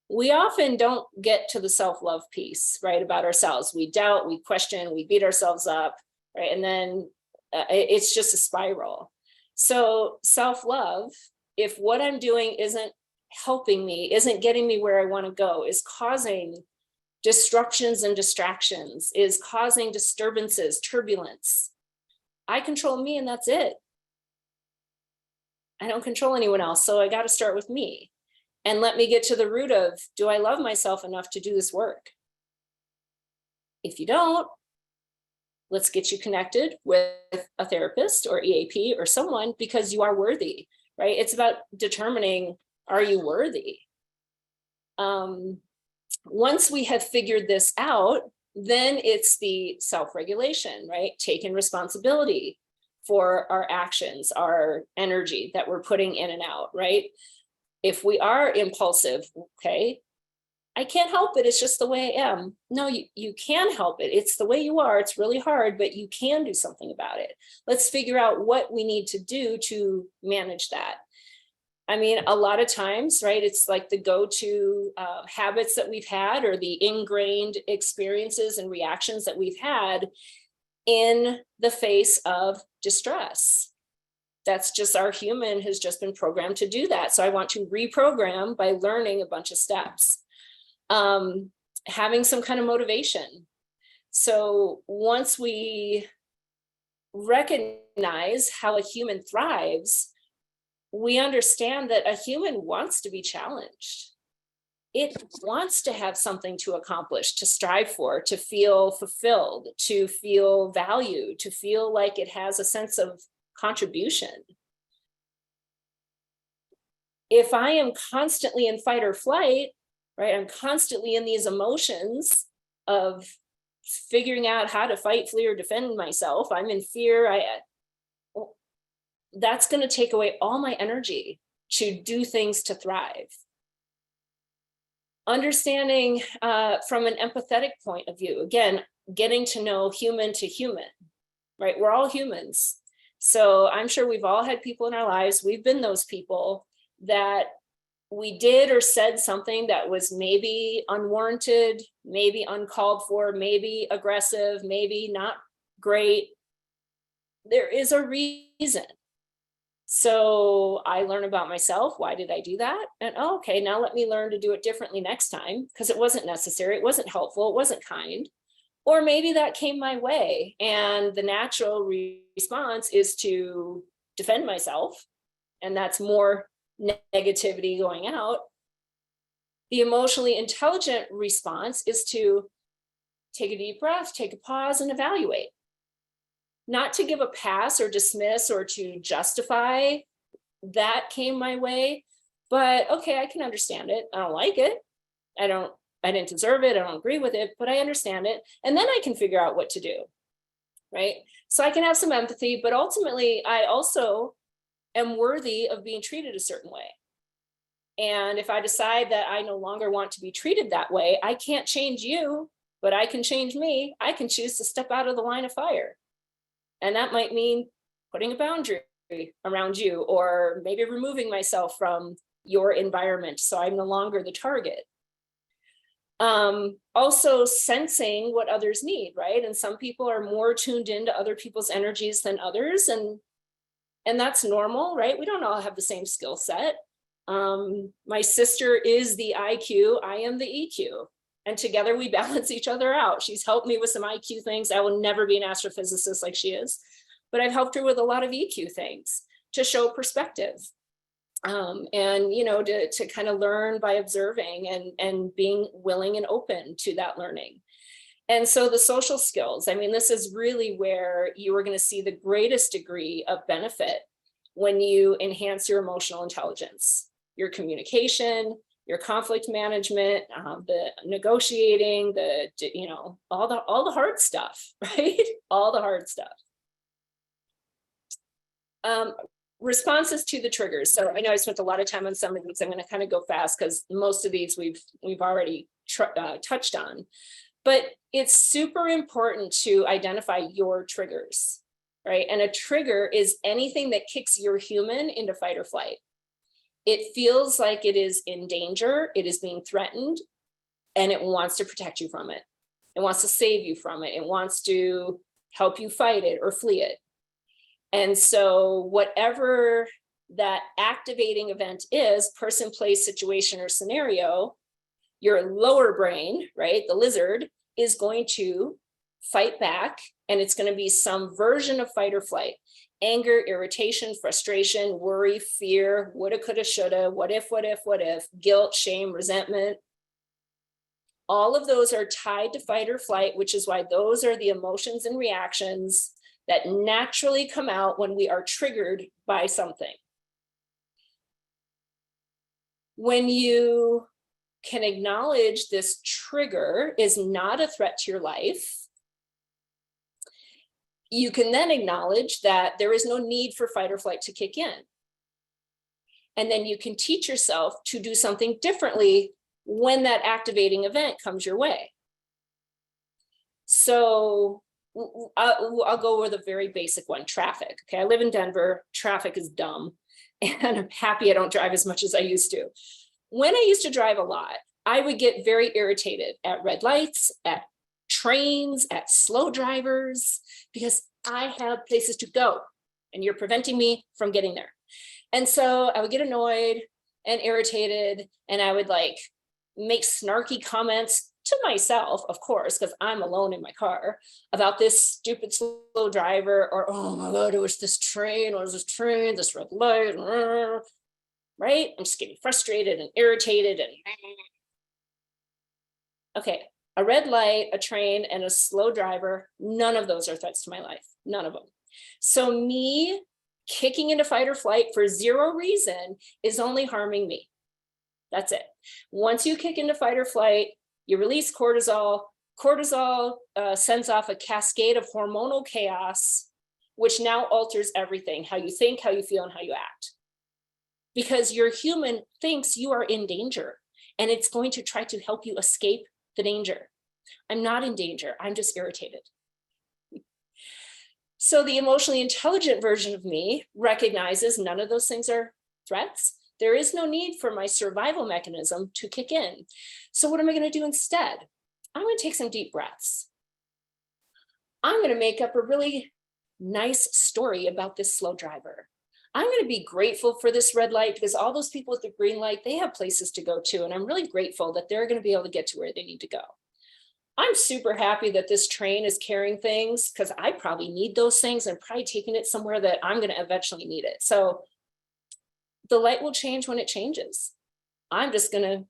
We often don't get to the self-love piece, right, about ourselves. We doubt, we question, we beat ourselves up, right? And then it's just a spiral. So self-love, if what I'm doing isn't helping me, isn't getting me where I want to go, is causing disruptions and distractions, is causing disturbances, turbulence, I control me and that's it. I don't control anyone else. So I got to start with me. And let me get to the root of, do I love myself enough to do this work? If you don't, let's get you connected with a therapist or EAP or someone, because you are worthy, right? It's about determining, are you worthy? Once we have figured this out, then it's the self-regulation, right? Taking responsibility for our actions, our energy that we're putting in and out, right? If we are impulsive, okay, I can't help it. It's just the way I am. No, you can help it. It's the way you are. It's really hard, but you can do something about it. Let's figure out what we need to do to manage that. I mean, a lot of times, right, it's like the go-to habits that we've had, or the ingrained experiences and reactions that we've had in the face of distress. That's just, our human has just been programmed to do that. So I want to reprogram by learning a bunch of steps. Having some kind of motivation. So once we recognize how a human thrives, we understand that a human wants to be challenged. It wants to have something to accomplish, to strive for, to feel fulfilled, to feel valued, to feel like it has a sense of contribution. If I am constantly in fight or flight, right, I'm constantly in these emotions of figuring out how to fight, flee, or defend myself. I'm in fear. That's going to take away all my energy to do things to thrive. Understanding from an empathetic point of view, again, getting to know human to human, right? We're all humans. So I'm sure we've all had people in our lives, we've been those people that we did or said something that was maybe unwarranted, maybe uncalled for, maybe aggressive, maybe not great. There is a reason. So I learn about myself. Why did I do that? And okay, now let me learn to do it differently next time, because it wasn't necessary, it wasn't helpful, it wasn't kind. Or maybe that came my way, and the natural response is to defend myself, and that's more negativity going out. The emotionally intelligent response is to take a deep breath, take a pause, and evaluate. Not to give a pass or dismiss or to justify that came my way, but okay, I can understand it. I don't like it. I didn't deserve it. I don't agree with it, but I understand it. And then I can figure out what to do, right? So I can have some empathy, but ultimately I also am worthy of being treated a certain way. And if I decide that I no longer want to be treated that way, I can't change you, but I can change me. I can choose to step out of the line of fire. And that might mean putting a boundary around you, or maybe removing myself from your environment so I'm no longer the target. Also sensing what others need, right? And some people are more tuned into other people's energies than others, and that's normal, right? We don't all have the same skill set. My sister is the IQ, I am the EQ, and together we balance each other out. She's helped me with some IQ things. I will never be an astrophysicist like she is, but I've helped her with a lot of EQ things to show perspective. And to kind of learn by observing and being willing and open to that learning. And so the social skills, I mean, this is really where you are going to see the greatest degree of benefit when you enhance your emotional intelligence, your communication, your conflict management, the negotiating, all the hard stuff, right? All the hard stuff. Responses to the triggers. So I know I spent a lot of time on some of these. I'm going to kind of go fast because most of these we've already touched on. But it's super important to identify your triggers, right? And a trigger is anything that kicks your human into fight or flight. It feels like it is in danger, it is being threatened, and it wants to protect you from it. It wants to save you from it. It wants to help you fight it or flee it. And so whatever that activating event is, person, place, situation, or scenario, your lower brain, right, the lizard, is going to fight back, and it's going to be some version of fight or flight. Anger, irritation, frustration, worry, fear, woulda, coulda, shoulda, what if, guilt, shame, resentment. All of those are tied to fight or flight, which is why those are the emotions and reactions that naturally come out when we are triggered by something. When you can acknowledge this trigger is not a threat to your life, you can then acknowledge that there is no need for fight or flight to kick in. And then you can teach yourself to do something differently when that activating event comes your way. So I'll go with a very basic one, traffic. Okay, I live in Denver. Traffic is dumb, and I'm happy I don't drive as much as I used to. When I used to drive a lot, I would get very irritated at red lights, at trains, at slow drivers, because I have places to go, and you're preventing me from getting there. And so I would get annoyed and irritated, and I would make snarky comments to myself, of course, because I'm alone in my car, about this stupid slow driver, or, oh my God, it was this train, this red light, right? I'm just getting frustrated and irritated. And okay, a red light, a train, and a slow driver, none of those are threats to my life, none of them. So me kicking into fight or flight for zero reason is only harming me. That's it. Once you kick into fight or flight, you release cortisol. Cortisol sends off a cascade of hormonal chaos, which now alters everything, how you think, how you feel, and how you act. Because your human thinks you are in danger, and it's going to try to help you escape the danger. I'm not in danger, I'm just irritated. So the emotionally intelligent version of me recognizes none of those things are threats. There is no need for my survival mechanism to kick in. So what am I going to do instead? I'm going to take some deep breaths. I'm going to make up a really nice story about this slow driver. I'm going to be grateful for this red light, because all those people with the green light, they have places to go to. And I'm really grateful that they're going to be able to get to where they need to go. I'm super happy that this train is carrying things, because I probably need those things, and probably taking it somewhere that I'm going to eventually need it. So the light will change when it changes. I'm just going to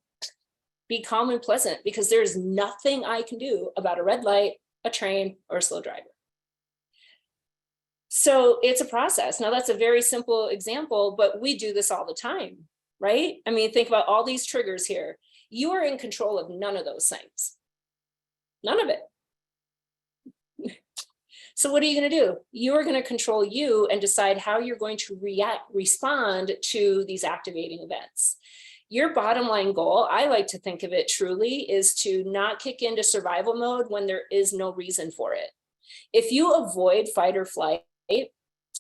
be calm and pleasant, because there's nothing I can do about a red light, a train, or a slow driver. So it's a process. Now that's a very simple example, but we do this all the time, right? I mean, think about all these triggers here. You are in control of none of those things. None of it. So what are you going to do? You are going to control you and decide how you're going to respond to these activating events. Your bottom line goal, I like to think of it truly, is to not kick into survival mode when there is no reason for it. If you avoid fight or flight,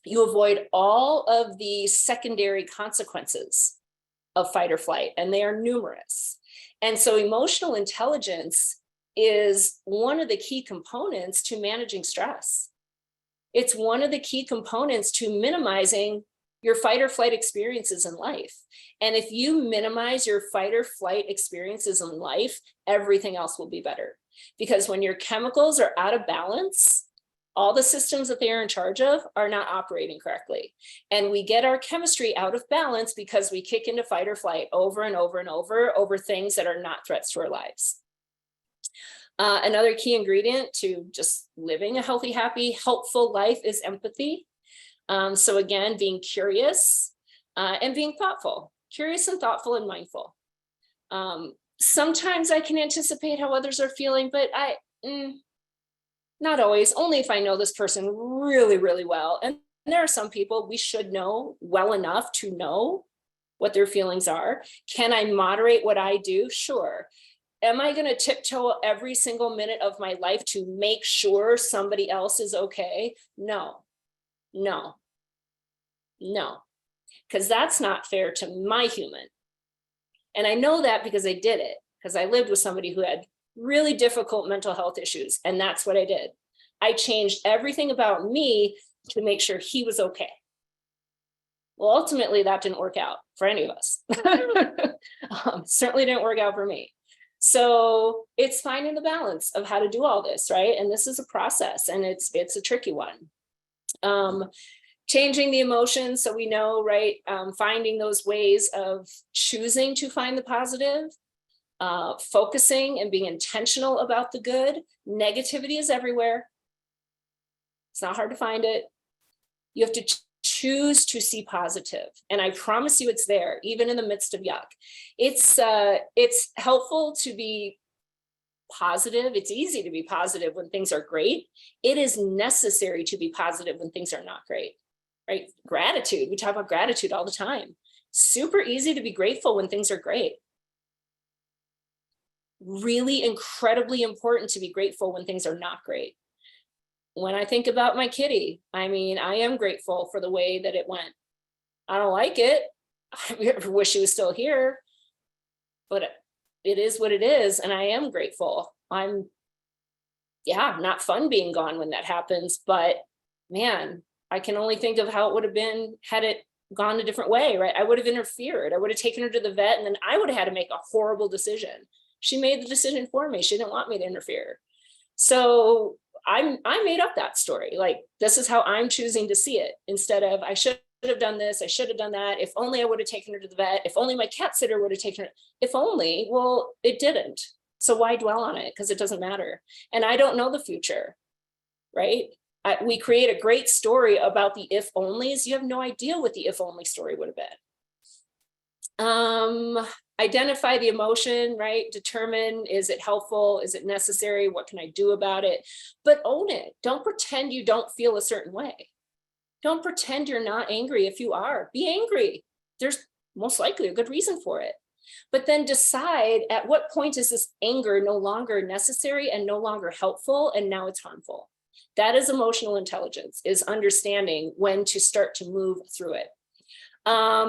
you avoid all of the secondary consequences of fight or flight, and they are numerous. And so emotional intelligence is one of the key components to managing stress. It's one of the key components to minimizing your fight or flight experiences in life. And if you minimize your fight or flight experiences in life, everything else will be better. Because when your chemicals are out of balance, all the systems that they are in charge of are not operating correctly. And we get our chemistry out of balance because we kick into fight or flight over and over and over things that are not threats to our lives. Another key ingredient to just living a healthy, happy, helpful life is empathy. So again, being curious and being thoughtful, curious and thoughtful and mindful. Sometimes I can anticipate how others are feeling, but not always, only if I know this person really, really well. And there are some people we should know well enough to know what their feelings are. Can I moderate what I do? Sure. Am I going to tiptoe every single minute of my life to make sure somebody else is okay? No, because that's not fair to my human. And I know that because I did it, because I lived with somebody who had really difficult mental health issues. And that's what I did. I changed everything about me to make sure he was okay. Well, ultimately, that didn't work out for any of us. Certainly didn't work out for me. So it's finding the balance of how to do all this, right? And this is a process, and it's a tricky one. Changing the emotions, so we know, right? Finding those ways of choosing to find the positive, focusing and being intentional about the good. Negativity is everywhere. It's not hard to find it. You have to choose to see positive. And I promise you it's there, even in the midst of yuck. It's helpful to be positive. It's easy to be positive when things are great. It is necessary to be positive when things are not great, right? Gratitude, we talk about gratitude all the time. Super easy to be grateful when things are great. Really incredibly important to be grateful when things are not great. When I think about my kitty, I mean, I am grateful for the way that it went. I don't like it. I wish she was still here, but it is what it is. And I am grateful. Not fun being gone when that happens, but man, I can only think of how it would have been had it gone a different way, right? I would have interfered. I would have taken her to the vet, and then I would have had to make a horrible decision. She made the decision for me. She didn't want me to interfere. So I made up that story. Like, this is how I'm choosing to see it, instead of I should have done this, I should have done that. If only I would have taken her to the vet. If only my cat sitter would have taken her. If only, well, it didn't. So why dwell on it? Because it doesn't matter. And I don't know the future, right? We create a great story about the if onlys. You have no idea what the if only story would have been. Identify the emotion, right? Determine, is it helpful? Is it necessary? What can I do about it? But own it. Don't pretend you don't feel a certain way. Don't pretend you're not angry if you are. Be angry. There's most likely a good reason for it. But then decide at what point is this anger no longer necessary and no longer helpful, and now it's harmful. That is emotional intelligence, is understanding when to start to move through it.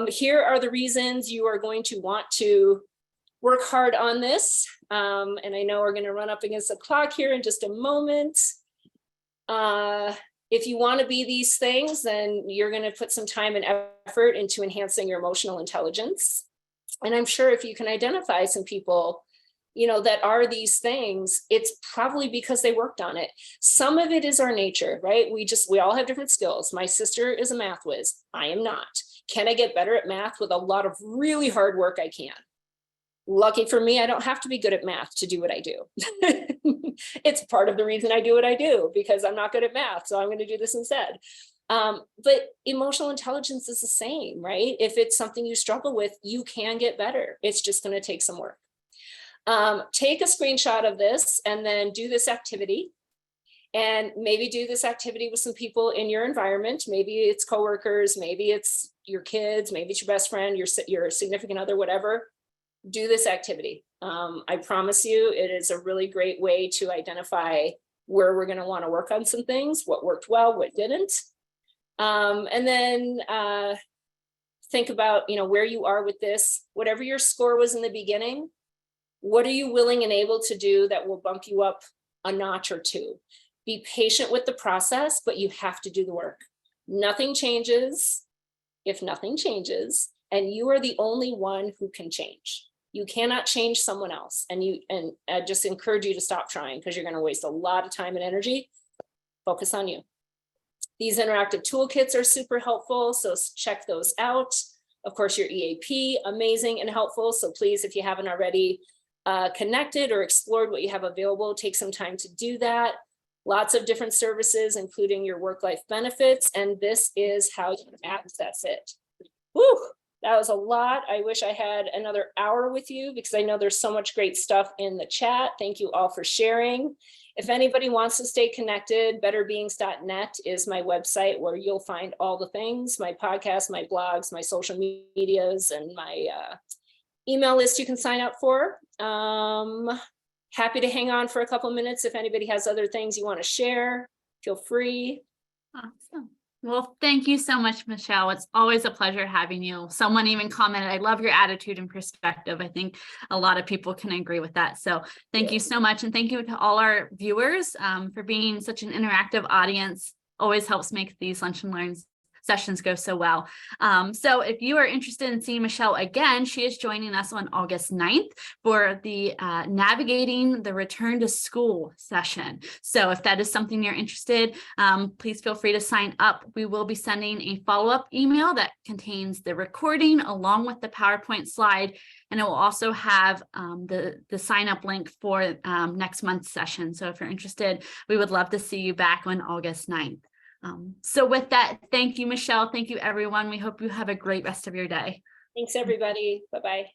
Here are the reasons you are going to want to work hard on this. And I know we're going to run up against the clock here in just a moment. If you want to be these things, then you're going to put some time and effort into enhancing your emotional intelligence. And I'm sure if you can identify some people, that are these things, it's probably because they worked on it. Some of it is our nature, right? We all have different skills. My sister is a math whiz. I am not. Can I get better at math with a lot of really hard work? I can. Lucky for me, I don't have to be good at math to do what I do. It's part of the reason I do what I do, because I'm not good at math. So I'm going to do this instead. But emotional intelligence is the same, right? If it's something you struggle with, you can get better. It's just going to take some work. Take a screenshot of this and then do this activity. And maybe do this activity with some people in your environment. Maybe it's coworkers, maybe it's your kids, maybe it's your best friend, your significant other, whatever. do this activity. I promise you, it is a really great way to identify where we're going to want to work on some things, what worked well, what didn't. And then think about, where you are with this, whatever your score was in the beginning, what are you willing and able to do that will bump you up a notch or two? Be patient with the process, but you have to do the work. Nothing changes if nothing changes, and you are the only one who can change. You cannot change someone else. And I just encourage you to stop trying, because you're going to waste a lot of time and energy. Focus on you. These interactive toolkits are super helpful, so check those out. Of course, your EAP, amazing and helpful. So please, if you haven't already connected or explored what you have available, take some time to do that. Lots of different services, including your work-life benefits. And this is how you access it. Whew, that was a lot. I wish I had another hour with you, because I know there's so much great stuff in the chat. Thank you all for sharing. If anybody wants to stay connected, betterbeings.net is my website, where you'll find all the things, my podcasts, my blogs, my social medias, and my email list you can sign up for. Happy to hang on for a couple minutes. If anybody has other things you want to share, feel free. Awesome. Well, thank you so much, Michelle. It's always a pleasure having you. Someone even commented, I love your attitude and perspective. I think a lot of people can agree with that. So thank you so much. And thank you to all our viewers for being such an interactive audience. Always helps make these Lunch and Learn sessions go so well. So if you are interested in seeing Michelle again, she is joining us on August 9th for the Navigating the Return to School session. So if that is something you're interested, please feel free to sign up. We will be sending a follow-up email that contains the recording along with the PowerPoint slide, and it will also have the sign up link for next month's session. So if you're interested, we would love to see you back on August 9th. So with that, thank you, Michelle. Thank you, everyone. We hope you have a great rest of your day. Thanks, everybody. Bye-bye.